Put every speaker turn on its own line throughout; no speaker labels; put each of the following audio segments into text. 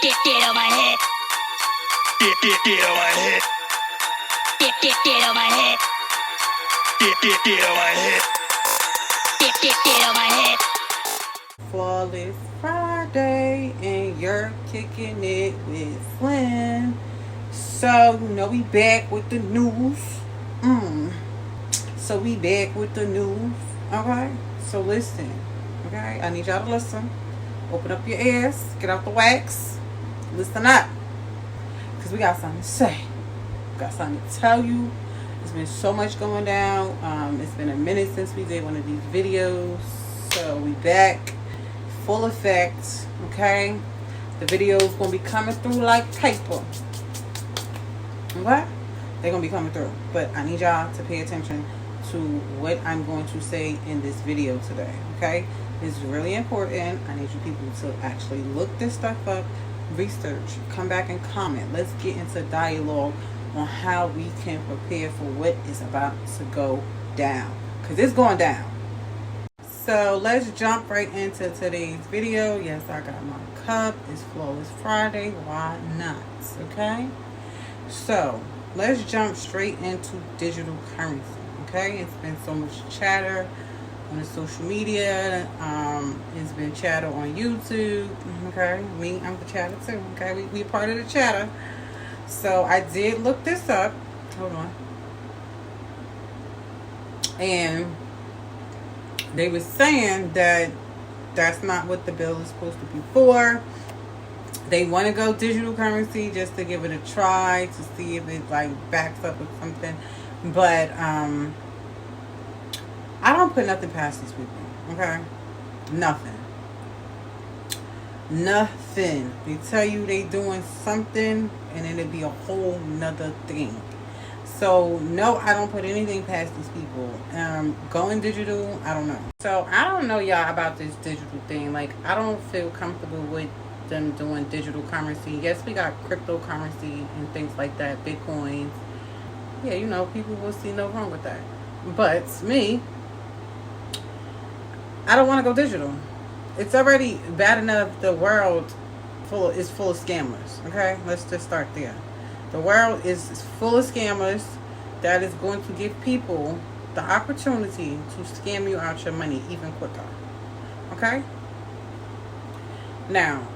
Get on my head. Get on my head. Get on my head. Get on my head. Get on my head.
Flawless Friday, and you're kicking it with Slim. So, we back with the news. So, we back with the news. Okay? So, listen. Okay? I need y'all to listen. Open up your ears. Get out the wax. Listen up. Because we got something to say. We got something to tell you. There's been so much going down. It's been a minute since we did one of these videos. So, we back. Full effect. Okay? The videos going to be coming through like paper. Okay? They're going to be coming through. But I need y'all to pay attention to what I'm going to say in this video today. Okay? It's really important. I need you people to actually look this stuff up, research, come back and comment. Let's get into dialogue on how we can prepare for what is about to go down. Because it's going down. So let's jump right into today's video. Yes, I got my cup. It's Flawless Friday. Why not? Okay? So let's jump straight into digital currency. Okay? It's been so much chatter on the social media. It's been chatter on YouTube. Okay? I'm the chatter too. Okay? We part of the chatter. So I did look this up. Hold on. And they were saying that that's not what the bill is supposed to be for. They want to go digital currency just to give it a try to see if it backs up with something. But I don't put nothing past these people. Okay? Nothing. They tell you they doing something and then it'll be a whole nother thing. So, no, I don't put anything past these people. Going digital, I don't know. So, I don't know, y'all, about this digital thing. I don't feel comfortable with them doing digital currency. Yes, we got cryptocurrency and things like that, Bitcoins. Yeah, people will see no wrong with that. But me, I don't want to go digital. It's already bad enough the world is full of scammers. Okay? Let's just start there. The world is full of scammers that is going to give people the opportunity to scam you out your money even quicker. Okay? Now,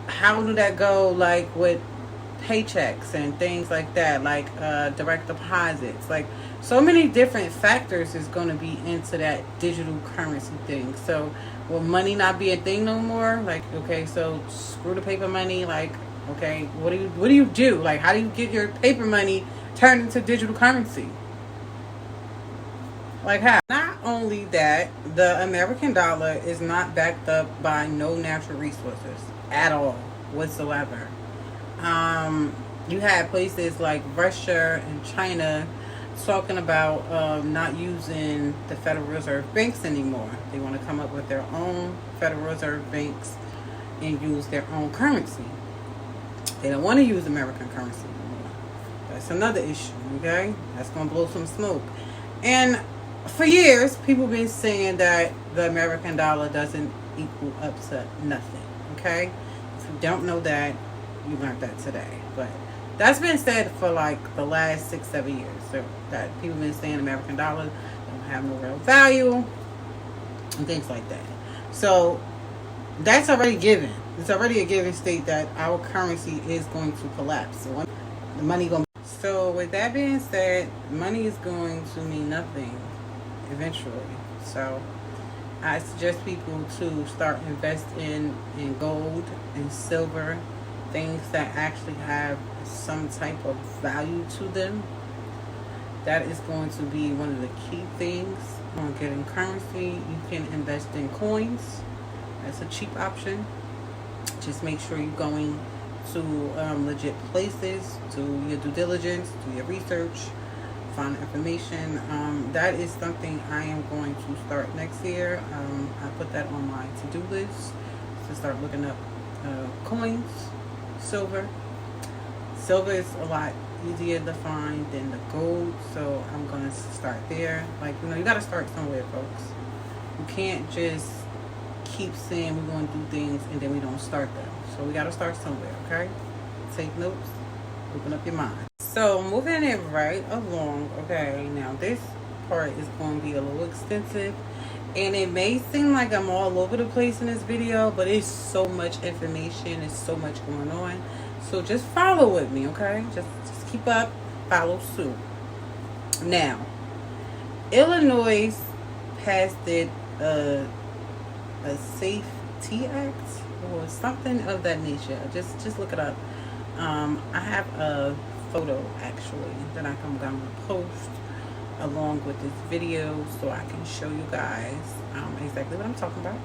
how do that go with paychecks and things like that, direct deposits? So many different factors is going to be into that digital currency thing. So will money not be a thing no more? Okay, so screw the paper money. Okay, what do you do? How do you get your paper money turned into digital currency? How? Not only that, the American dollar is not backed up by no natural resources at all whatsoever. You have places like Russia and China talking about not using the Federal Reserve banks anymore. They want to come up with their own Federal Reserve banks and use their own currency. They don't want to use American currency anymore. That's another issue, okay? That's going to blow some smoke. And for years, people have been saying that the American dollar doesn't equal up to nothing, okay? If you don't know that, you learned that today. But that's been said for the last 6-7 years. So that people have been saying American dollar don't have no real value and things like that. So that's already given. It's already a given state that our currency is going to collapse. So the money going. So with that being said, money is going to mean nothing eventually. So I suggest people to start investing in gold and silver, things that actually have some type of value to them. That is going to be one of the key things on getting currency. You can invest in coins. That's a cheap option. Just make sure you're going to legit places, do your due diligence, do your research, find information. That is something I am going to start next year. I put that on my to-do list to start looking up coins, silver. Silver is a lot easier to find than the gold, so I'm going to start there. You got to start somewhere, folks. You can't just keep saying we're going to do things and then we don't start them. So we got to start somewhere, okay? Take notes, open up your mind. So moving it right along, okay, now this part is going to be a little extensive, and it may seem like I'm all over the place in this video, but it's so much information, it's so much going on. So just follow with me, okay? Just keep up, follow suit. Now, Illinois passed a safety act or something of that nature. Just look it up. I have a photo actually that I'm gonna post along with this video so I can show you guys exactly what I'm talking about.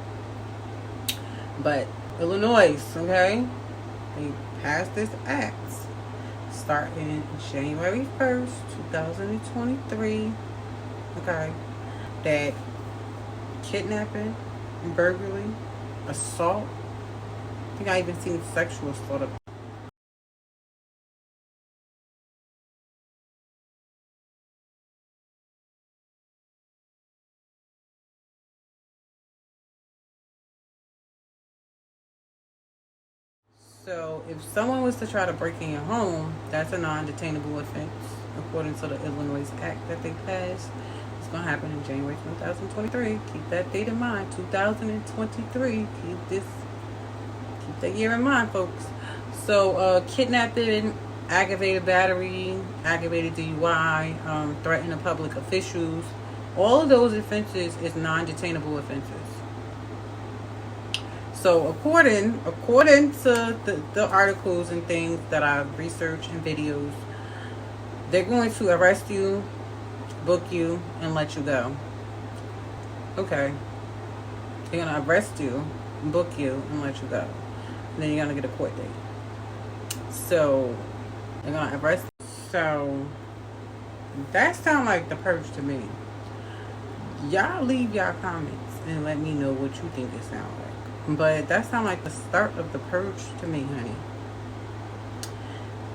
But Illinois, okay, they passed this act starting January 1st, 2023, okay, that kidnapping, burglary, assault, I think I even seen sexual assault up. So if someone was to try to break in your home, that's a non-detainable offense according to the Illinois Act that they passed. It's going to happen in January 2023. Keep that date in mind, 2023. Keep that year in mind, folks. So kidnapping, aggravated battery, aggravated DUI, threatening public officials, all of those offenses is non-detainable offenses. So according to the articles and things that I've researched and videos, they're going to arrest you, book you, and let you go. Okay. They're going to arrest you, book you, and let you go. And then you're going to get a court date. So they're going to arrest you. So that sounds like the purge to me. Y'all leave y'all comments and let me know what you think it sounds like. But that sounds like the start of the purge to me, honey.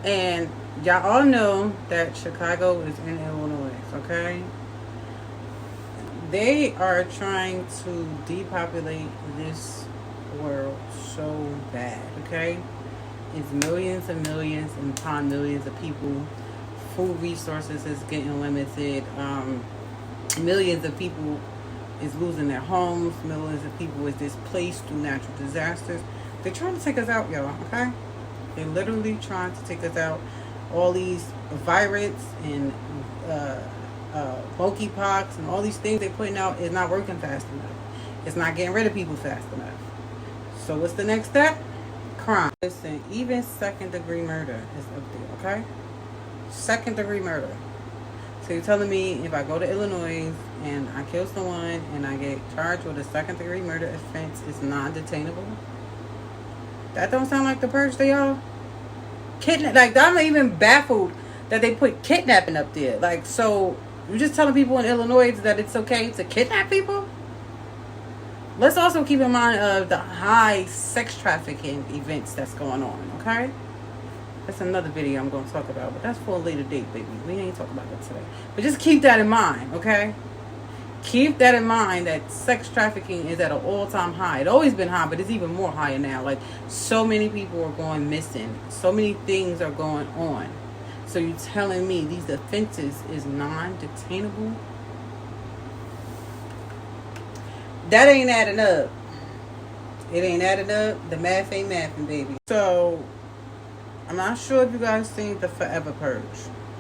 And y'all all know that Chicago is in Illinois, okay? They are trying to depopulate this world so bad, okay? It's millions and millions and upon millions of people. Food resources is getting limited. Millions of people is losing their homes. Millions of people is displaced through natural disasters. They're trying to take us out, y'all, okay? They're literally trying to take us out. All these viruses and monkeypox and all these things they're putting out is not working fast enough. It's not getting rid of people fast enough. So what's the next step? Crime. Listen, even second-degree murder is up there, okay? Second-degree murder. So you're telling me if I go to Illinois and I kill someone and I get charged with a second-degree murder offense, it's non-detainable? That don't sound like the purge to y'all? Like, I'm even baffled that they put kidnapping up there. Like, so you're just telling people in Illinois that it's okay to kidnap people? Let's also keep in mind the high sex trafficking events that's going on, okay? That's another video I'm going to talk about, but that's for a later date, baby. We ain't talking about that today. But just keep that in mind, okay? Keep that in mind that sex trafficking is at an all-time high. It's always been high, but it's even more higher now. Like, so many people are going missing. So many things are going on. So you're telling me these offenses is non-detainable? That ain't adding up. It ain't adding up. The math ain't mathing, baby. So I'm not sure if you guys seen the Forever Purge.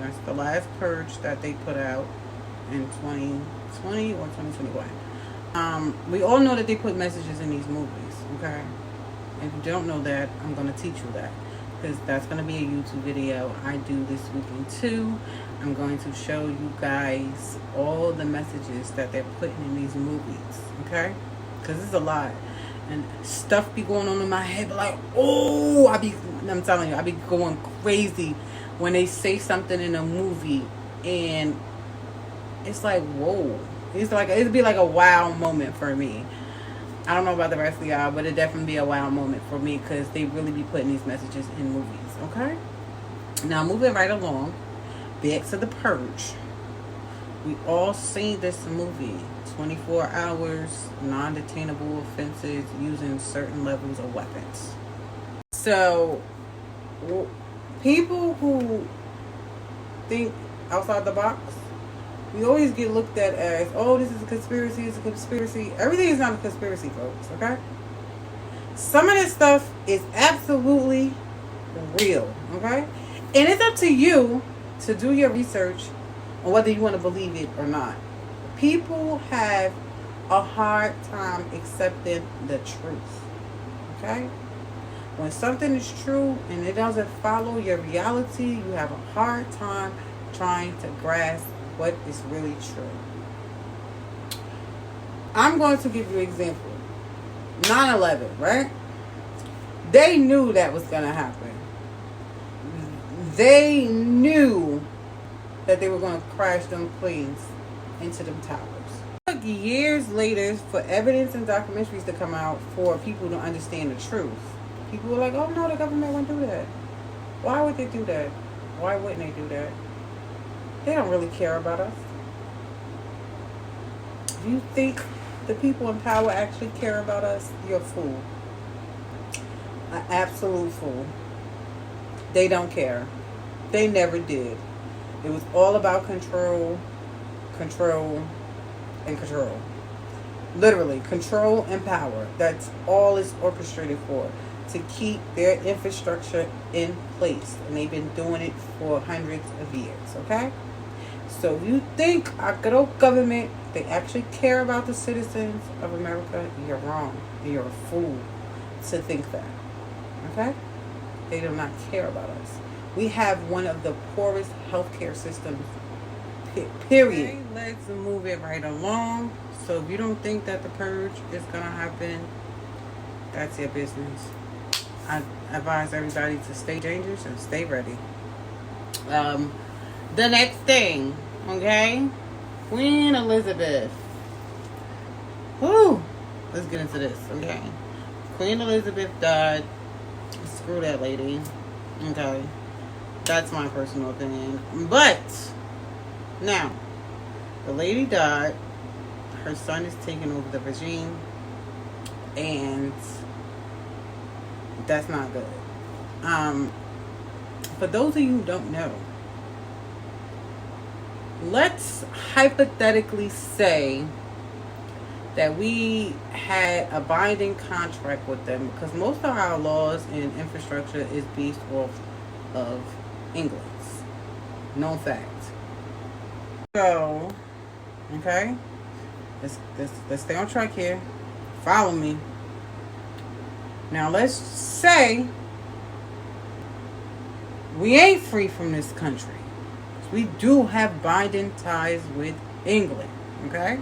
That's the last purge that they put out in 2020 or 2021. We all know that they put messages in these movies, okay? If you don't know that, I'm going to teach you that, because that's going to be a YouTube video I do this weekend too. I'm going to show you guys all the messages that they're putting in these movies, okay? Because it's a lot. And stuff be going on in my head, like, oh, I'm telling you, I be going crazy when they say something in a movie, and it's like, whoa. It'd be like a wow moment for me. I don't know about the rest of y'all, but it'd definitely be a wow moment for me, because they really be putting these messages in movies, okay? Now, moving right along, back to the purge. We all seen this movie. 24 hours, non-detainable offenses using certain levels of weapons. So, people who think outside the box, we always get looked at as, oh, this is a conspiracy, it's a conspiracy. Everything is not a conspiracy, folks, okay? Some of this stuff is absolutely real, okay? And it's up to you to do your research on whether you want to believe it or not. People have a hard time accepting the truth, okay? When something is true and it doesn't follow your reality, you have a hard time trying to grasp what is really true. I'm going to give you an example. 9/11, right? They knew that was going to happen. They knew that they were going to crash them planes into them towers. It took years later for evidence and documentaries to come out for people to understand the truth. People were like, oh no, the government won't do that. Why would they do that? Why wouldn't they do that? They don't really care about us. Do you think the people in power actually care about us? You're a fool. An absolute fool. They don't care. They never did. It was all about control, control, and control. Literally, control and power. That's all it's orchestrated for. To keep their infrastructure in place. And they've been doing it for hundreds of years, okay? So if you think our good old government, they actually care about the citizens of America, you're wrong. You're a fool to think that, okay? They do not care about us. We have one of the poorest healthcare systems, period. Okay, let's move it right along. So if you don't think that the purge is going to happen, that's your business. I advise everybody to stay dangerous and stay ready. The next thing, okay? Queen Elizabeth. Woo! Let's get into this, okay? Queen Elizabeth died. Screw that lady. Okay. That's my personal opinion. But, now, the lady died. Her son is taking over the regime. And that's not good. For those of you who don't know, let's hypothetically say that we had a binding contract with them, because most of our laws and infrastructure is based off of England's. Known fact. So, okay, let's stay on track here. Follow me. Now let's say we ain't free from this country. We do have binding ties with England, okay?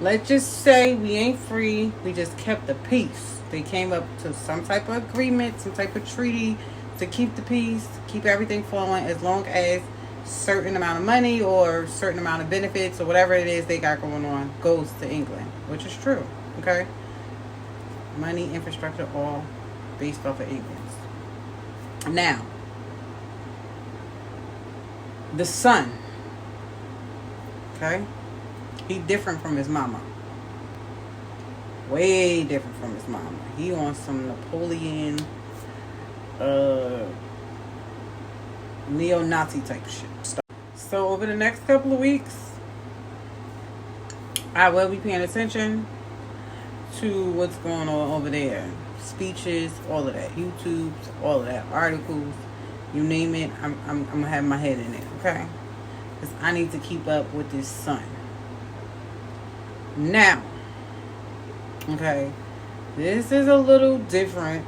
Let's just say we ain't free. We just kept the peace. They came up to some type of agreement, some type of treaty to keep the peace, to keep everything flowing, as long as certain amount of money or certain amount of benefits or whatever it is they got going on goes to England, which is true, okay? Money, infrastructure, all based off of England. Now, the son, okay? He different from his mama. Way different from his mama. He on some Napoleon, neo-Nazi type shit. So over the next couple of weeks, I will be paying attention to what's going on over there. Speeches, all of that. YouTubes, all of that. Articles, you name it, I'm gonna have my head in it, okay? Because I need to keep up with this son. Now, okay, this is a little different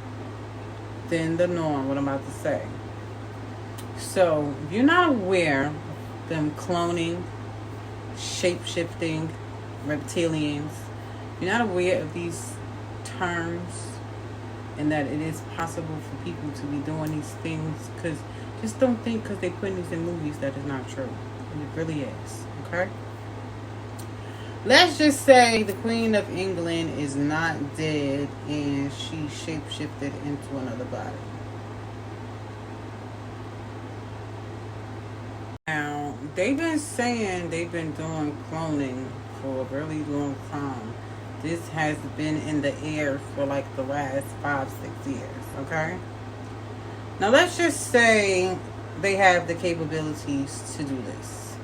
than the norm, what I'm about to say. So, if you're not aware of them cloning, shape-shifting, reptilians, if you're not aware of these terms and that it is possible for people to be doing these things, because just don't think because they're putting these in movies that is not true. And it really is, okay? Let's just say the Queen of England is not dead and she shape-shifted into another body. Now, they've been saying they've been doing cloning for a really long time. This has been in the air for like the last 5, 6 years. Okay. Now let's just say they have the capabilities to do this.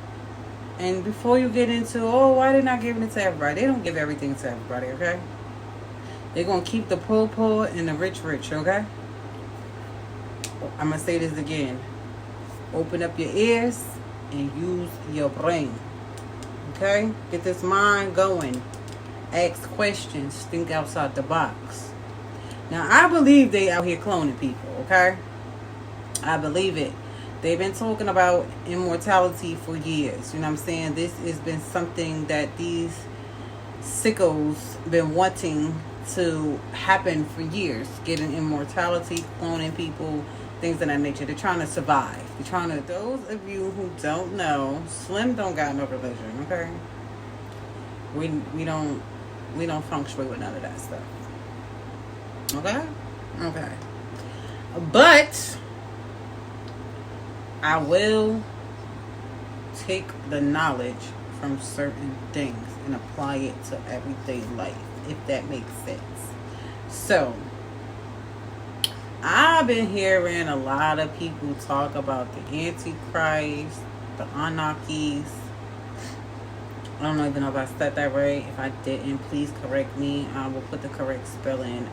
And before you get into, oh, why they not giving it to everybody? They don't give everything to everybody, okay? They're going to keep the poor and the rich, okay? I'm going to say this again. Open up your ears and use your brain, okay? Get this mind going. Ask questions. Think outside the box. Now, I believe they out here cloning people, okay? I believe it. They've been talking about immortality for years. You know what I'm saying? This has been something that these sickos been wanting to happen for years. Getting immortality, cloning people, things of that nature. They're trying to survive. They're trying to. Those of you who don't know, Slim don't got no religion. Okay, we don't fluctuate with none of that stuff. Okay, but I will take the knowledge from certain things and apply it to everyday life, if that makes sense. So, I've been hearing a lot of people talk about the Antichrist, the Anarchies. I don't even know if I said that right. If I didn't, please correct me. I will put the correct spelling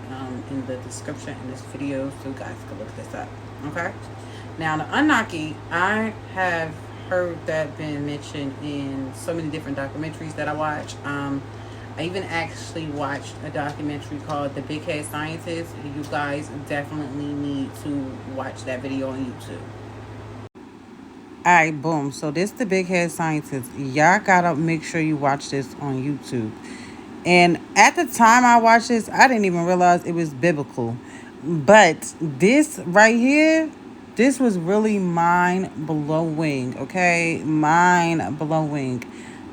in the description in this video so you guys can look this up. Okay? Now, the Anunnaki, I have heard that been mentioned in so many different documentaries that I watch. I even actually watched a documentary called The Big Head Scientist. You guys definitely need to watch that video on YouTube. Alright, boom. So this The Big Head Scientist. Y'all gotta make sure you watch this on YouTube. And at the time I watched this, I didn't even realize it was biblical. But this right here, this was really mind-blowing, okay? Mind-blowing.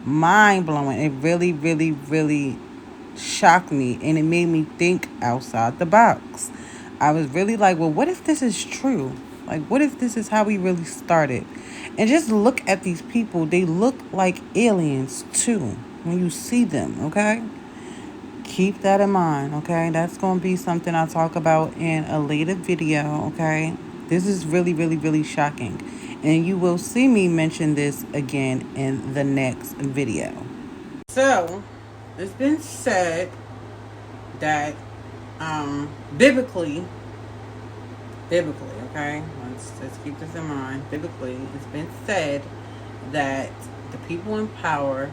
Mind-blowing. It really, really, really shocked me. And it made me think outside the box. I was really like, well, what if this is true? Like, what if this is how we really started? And just look at these people. They look like aliens, too, when you see them, okay? Keep that in mind, okay? That's going to be something I'll talk about in a later video, okay? This is really, really, really shocking. And you will see me mention this again in the next video. So, it's been said that biblically, okay? Let's keep this in mind. Biblically, it's been said that the people in power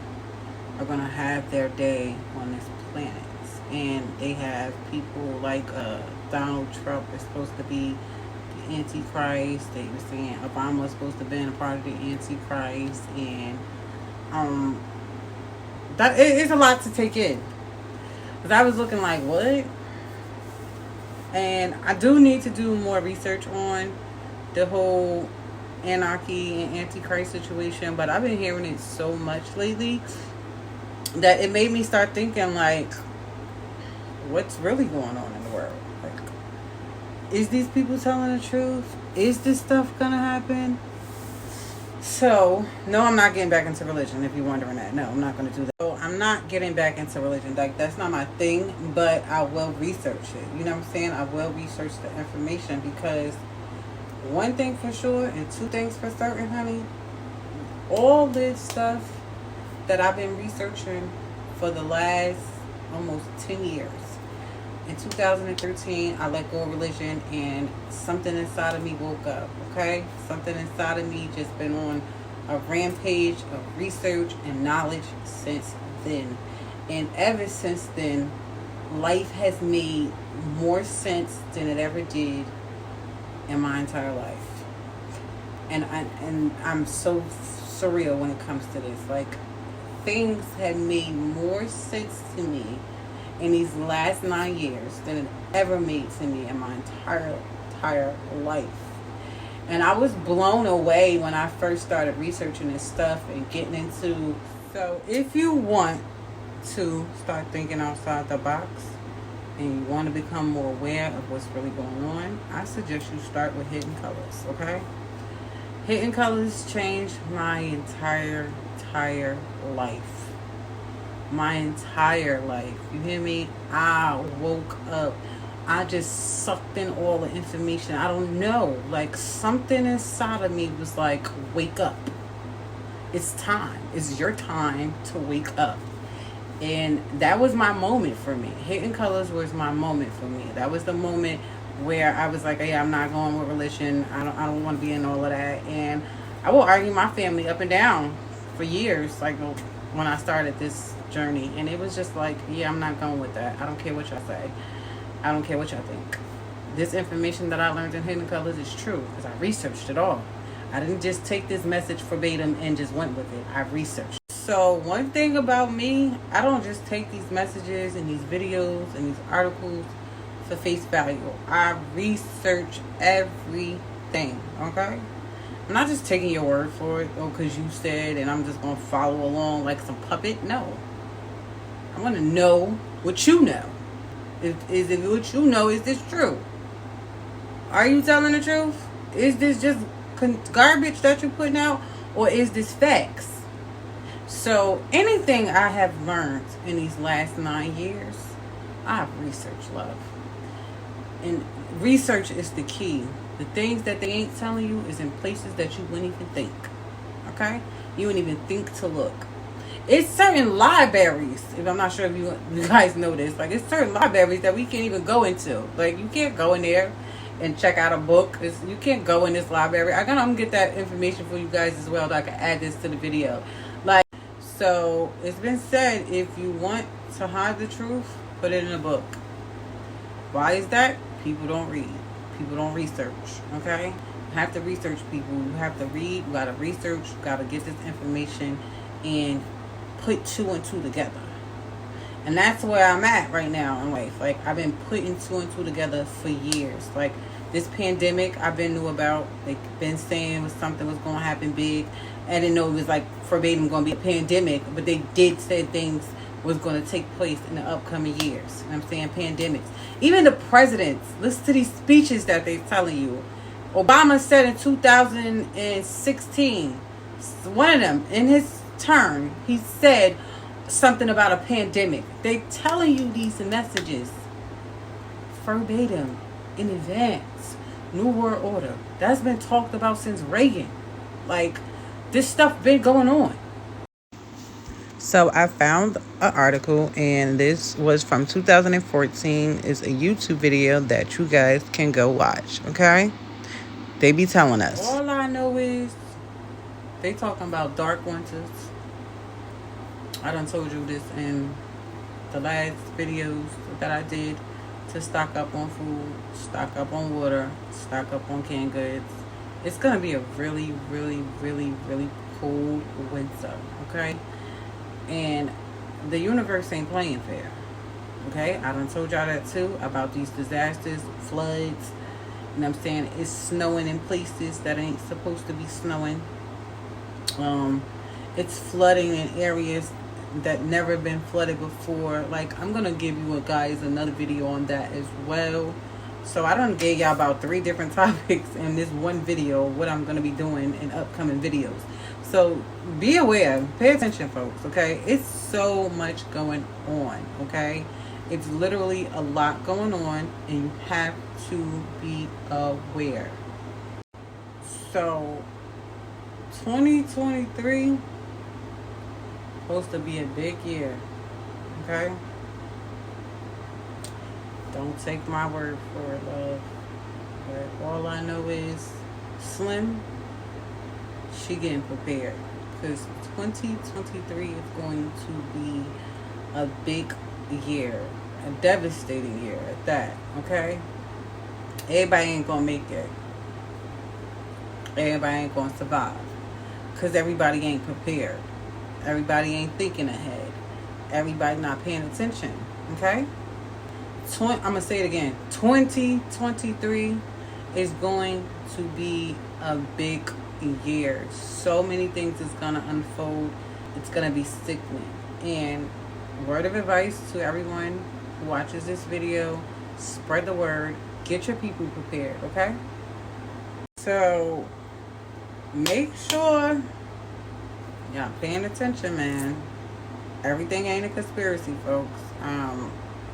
are going to have their day on this planet. And they have people like Donald Trump is supposed to be the Antichrist. They were saying Obama was supposed to be a part of the Antichrist. And that it's a lot to take in. Because I was looking like, what? And I do need to do more research on the whole anarchy and Antichrist situation. But I've been hearing it so much lately that it made me start thinking like, what's really going on in the world? Like, is these people telling the truth? Is this stuff gonna happen? So, no, I'm not getting back into religion, if you're wondering that. No, I'm not gonna do that. So, I'm not getting back into religion. Like, that's not my thing, but I will research it. You know what I'm saying? I will research the information because one thing for sure and two things for certain, honey, all this stuff that I've been researching for the last almost 10 years. In 2013, I let go of religion and something inside of me woke up, okay? Something inside of me just been on a rampage of research and knowledge since then. And ever since then, life has made more sense than it ever did in my entire life. And I'm so surreal when it comes to this. Like, things have made more sense to me in these last 9 years than it ever made to me in my entire life. And I was blown away when I first started researching this stuff and getting into. So if you want to start thinking outside the box and you want to become more aware of what's really going on, I suggest you start with hidden colors, okay? Hitting Colors changed my entire life. My entire life. You hear me? I woke up. I just sucked in all the information. I don't know. Like, something inside of me was like, wake up. It's time. It's your time to wake up. And that was my moment for me. Hitting Colors was my moment for me. That was the moment where I was like, hey, I'm not going with religion. I don't want to be in all of that. And I will argue my family up and down for years, like when I started this journey. And it was just like, yeah, I'm not going with that. I don't care what y'all say. I don't care what y'all think. This information that I learned in Hidden Colors is true because I researched it all. I didn't just take this message verbatim and just went with it. I researched. So one thing about me, I don't just take these messages and these videos and these articles for face value. I research everything, okay? I'm not just taking your word for it, because you said, and I'm just going to follow along like some puppet. No. I want to know what you know. Is it what you know? Is this true? Are you telling the truth? Is this just garbage that you're putting out? Or is this facts? So anything I have learned in these last 9 years, I have researched, love. And research is the key. The things that they ain't telling you is in places that you wouldn't even think. Okay? You wouldn't even think to look. It's certain libraries, if I'm not sure if you guys know this, like it's certain libraries that we can't even go into. Like you can't go in there and check out a book. You can't go in this library. I'm gonna get that information for you guys as well, that I can add this to the video. Like, so it's been said, if you want to hide the truth, put it in a book. Why is that? People don't read. People don't research. Okay? You have to research, people. You have to read. You gotta research. You gotta get this information and put 2 and 2 together. And that's where I'm at right now in life. Like, I've been putting 2 and 2 together for years. Like, this pandemic I've been knew about. They've been saying something was going to happen big. I didn't know it was like verbatim going to be a pandemic, but they did say things was going to take place in the upcoming years. And I'm saying pandemics. Even the presidents, listen to these speeches that they're telling you. Obama said in 2016, one of them, in his turn, he said something about a pandemic. They telling you these messages verbatim in advance. New World Order. That's been talked about since Reagan. Like, this stuff been going on. So I found an article, and this was from 2014. It's a YouTube video that you guys can go watch, okay? They be telling us. All I know is they talking about dark winters. I done told you this in the last videos that I did, to stock up on food, stock up on water, stock up on canned goods. It's going to be a really, really, really, really cold winter, okay? And the universe ain't playing fair, okay? I done told y'all that too, about these disasters, floods. And I'm saying it's snowing in places that ain't supposed to be snowing. It's flooding in areas that never been flooded before. Like, I'm gonna give you guys another video on that as well. So I done gave y'all about 3 different topics in this one video, what I'm gonna be doing in upcoming videos. So be aware, pay attention, folks, okay? It's so much going on, okay? It's literally a lot going on, and you have to be aware. So 2023 supposed to be a big year, okay? Don't take my word for it, love. But all I know is Slim, she getting prepared, because 2023 is going to be a big year, a devastating year at that, okay? Everybody ain't gonna make it. Everybody ain't gonna survive, because everybody ain't prepared. Everybody ain't thinking ahead. Everybody not paying attention, okay? I'm gonna say it again. 2023 is going to be a big year. So many things is gonna unfold. It's gonna be sickening. And word of advice to everyone who watches this video, spread the word. Get your people prepared, okay? So make sure y'all paying attention, man. Everything ain't a conspiracy, folks.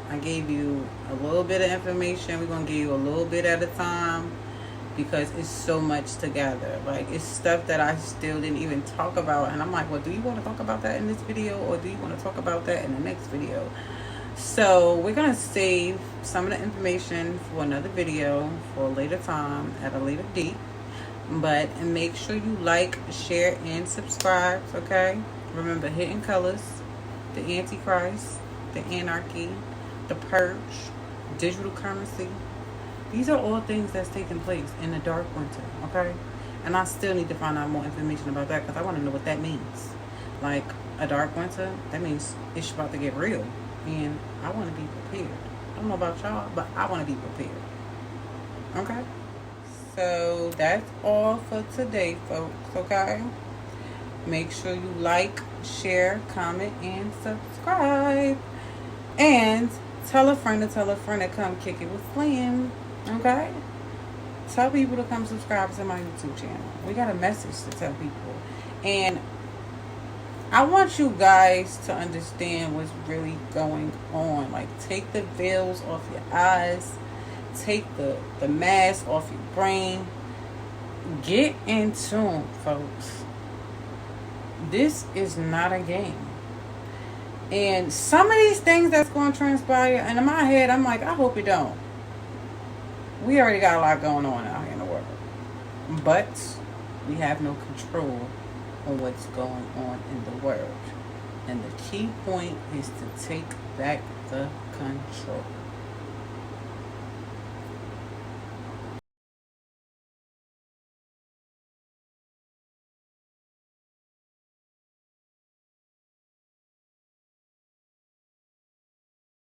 I gave you a little bit of information. We're gonna give you a little bit at a time because it's so much together. Like, it's stuff that I still didn't even talk about, and I'm like, well, do you want to talk about that in this video, or do you want to talk about that in the next video? So we're gonna save some of the information for another video for a later time at a later date. But make sure you like, share, and subscribe. Okay, remember, hidden colors, the Antichrist, the anarchy, the purge, digital currency. These are all things that's taking place in the dark winter. Okay, and I still need to find out more information about that because I want to know what that means. Like, a dark winter, that means it's about to get real, and I want to be prepared. I don't know about y'all, but I want to be prepared. Okay, so that's all for today, folks. Okay, make sure you like, share, comment, and subscribe. And tell a friend to come kick it with Slim. Okay? Tell people to come subscribe to my YouTube channel. We got a message to tell people. And I want you guys to understand what's really going on. Like, take the veils off your eyes. Take the mask off your brain. Get in tune, folks. This is not a game. And some of these things that's going to transpire, and in my head, I'm like, I hope it don't. We already got a lot going on out here in the world. But we have no control on what's going on in the world. And the key point is to take back the control.